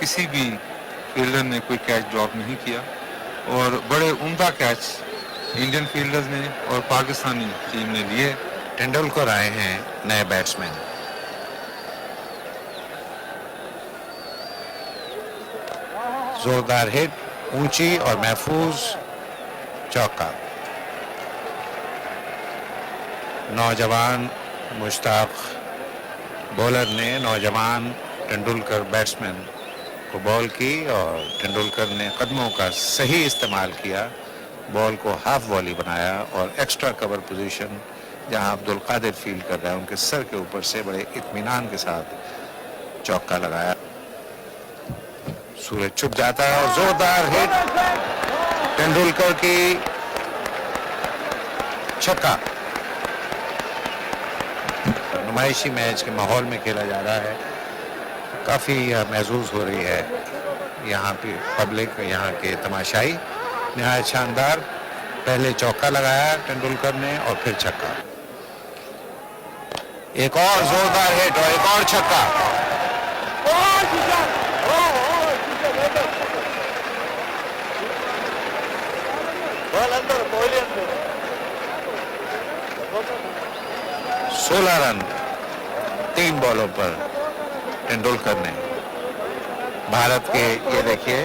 किसी भी फील्डर ने कोई कैच ड्रॉप नहीं किया और बड़े उम्दा कैच इंडियन फील्डर्स ने और पाकिस्तानी टीम ने लिए। तेंदुलकर आए हैं नए बैट्समैन। जोरदार हिट, ऊंची और महफूज चौका। नौजवान मुश्ताक बॉलर ने नौजवान तेंदुलकर बैट्समैन को बॉल की और तेंदुलकर ने कदमों का सही इस्तेमाल किया, बॉल को हाफ वॉली बनाया और एक्स्ट्रा कवर पोजीशन जहां अब्दुल कादिर फील्ड कर रहे हैं उनके सर के ऊपर से बड़े इत्मीनान के साथ चौका लगाया। सूरज छुप जाता है और जोरदार हिट, तेंदुलकर की छक्का। नुमाइशी मैच के माहौल में खेला जा रहा है, काफी महसूस हो रही है यहाँ पे पब्लिक, यहाँ के तमाशाई। निहायत शानदार, पहले चौका लगाया तेंदुलकर ने और फिर छक्का। एक और जोरदार हिट और एक और छक्का। सोलह रन 3 बॉलों पर तेंदुलकर ने भारत के, ये देखिए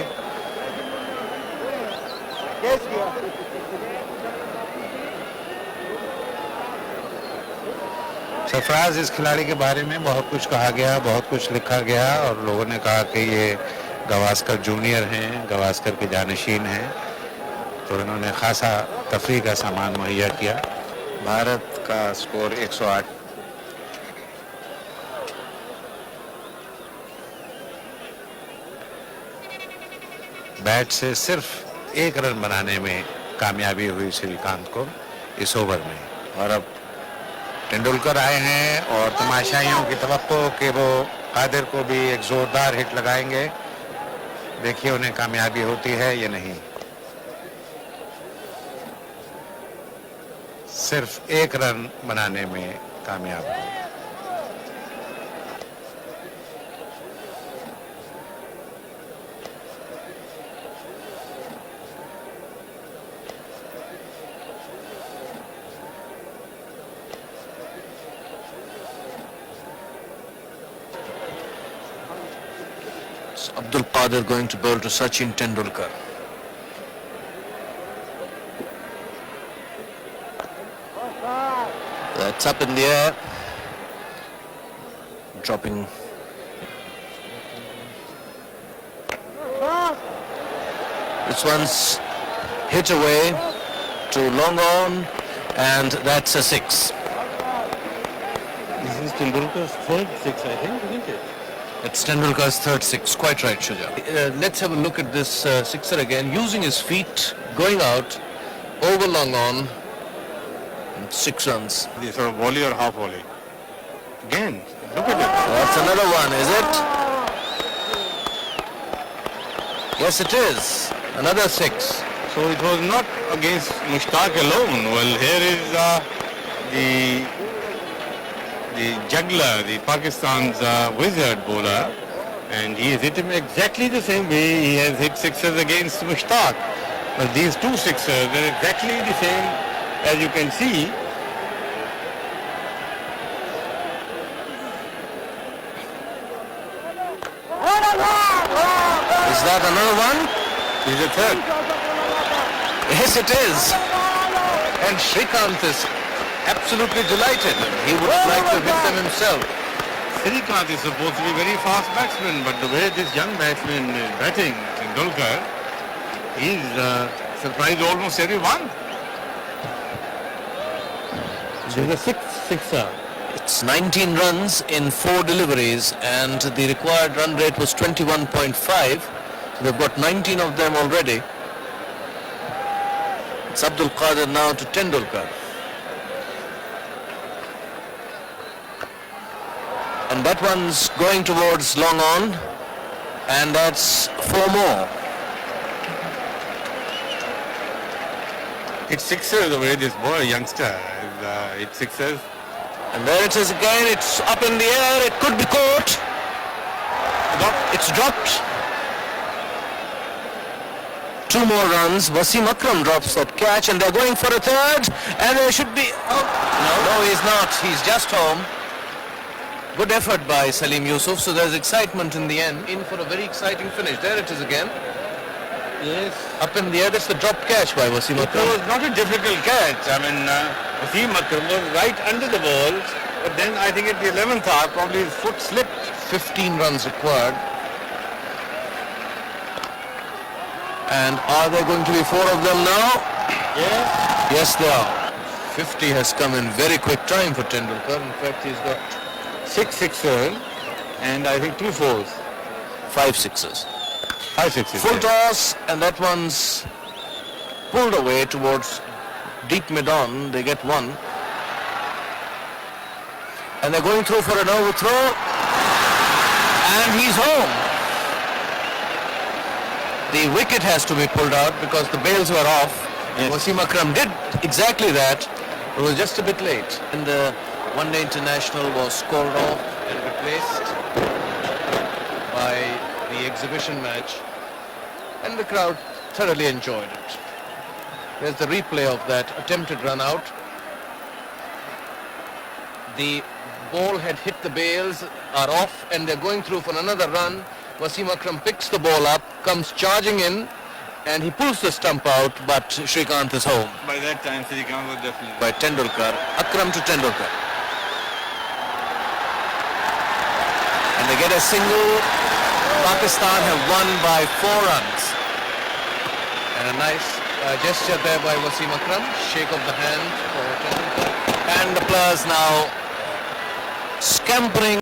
सरफराज, इस खिलाड़ी के बारे में बहुत कुछ कहा गया, बहुत कुछ लिखा गया और लोगों ने कहा कि ये गावस्कर जूनियर हैं, गावस्कर के जानशीन हैं, तो इन्होंने खासा तफरीह का सामान मुहैया किया। भारत का स्कोर 108। बैट से सिर्फ 1 रन बनाने में कामयाबी हुई श्रीकांत को इस ओवर में। और अब तेंदुलकर आए हैं और तमाशाइयों की तवक्को कि वो कादिर को भी एक जोरदार हिट लगाएंगे। देखिए उन्हें कामयाबी होती है या नहीं। सिर्फ 1 रन बनाने में कामयाब हुए। Abdul Qadir going to bowl to Sachin Tendulkar. That's up in the air, dropping. This one's hit away to long on, and that's a 6. This is Tendulkar's third 6, I think, isn't it? It's Tendulkar's third 6. Quite right, Shuja. Let's have a look at this sixer again. Using his feet, going out, over long on, and 6 runs. This sort of volley or half volley. Again, look at it. That's another one, is it? Yes, it is. Another 6. So it was not against Mushtaq alone. Well, here is the juggler, the Pakistan's wizard bowler, and he has hit him exactly the same way he has hit sixers against Mushtaq. But these 2 sixers, they're exactly the same as you can see. Is that another one? This is the third. Yes, it is. And Shrikant is absolutely delighted. He would like to hit them himself. Shrikant is supposed to be a very fast batsman, but the way this young batsman is batting, Tendulkar, he's surprised almost everyone. There's a 6th sixer. It's 19 runs in 4 deliveries, and the required run rate was 21.5. They've got 19 of them already. It's Abdul Qadir now to Tendulkar. And that one's going towards long on, and that's 4 more. It's sixers the way this boy, youngster, it's sixers. And there it is again, it's up in the air, it could be caught. It's dropped. 2 more runs. Wasim Akram drops that catch and they're going for a third. And there should be... Oh, no, he's not. He's just home. Good effort by Salim Yusuf. So there's excitement in the end. In for a very exciting finish. There it is again. Yes. Up in the air. That's the dropped catch by Wasim It Akram. was not a difficult catch. I mean, Wasim Akram was right under the ball, but then I think at the 11th hour, probably his foot slipped. 15 runs required. And are there going to be 4 of them now? Yes. Yes, they are. 50 has come in very quick time for Tendulkar. In fact, he's got 6 sixers and I think 2 fours. 5 sixes. 5 sixes. Full yes. toss, and that one's pulled away towards deep mid-on. They get 1. And they're going through for an overthrow. And he's home. The wicket has to be pulled out because the bails were off. Yes. Wasim Akram did exactly that. It was just a bit late. And the one-day international was called off and replaced by the exhibition match. And the crowd thoroughly enjoyed it. There's the replay of that attempted run out. The ball had hit the bails, are off, and they're going through for another run. Wasim Akram picks the ball up, comes charging in, and he pulls the stump out, but Shrikant is home. By that time, Shrikant was definitely... By Tendulkar, Akram to Tendulkar. And they get a single. Pakistan have won by 4 runs. And a nice gesture there by Wasim Akram, shake of the hand for Tendulkar. And the players now scampering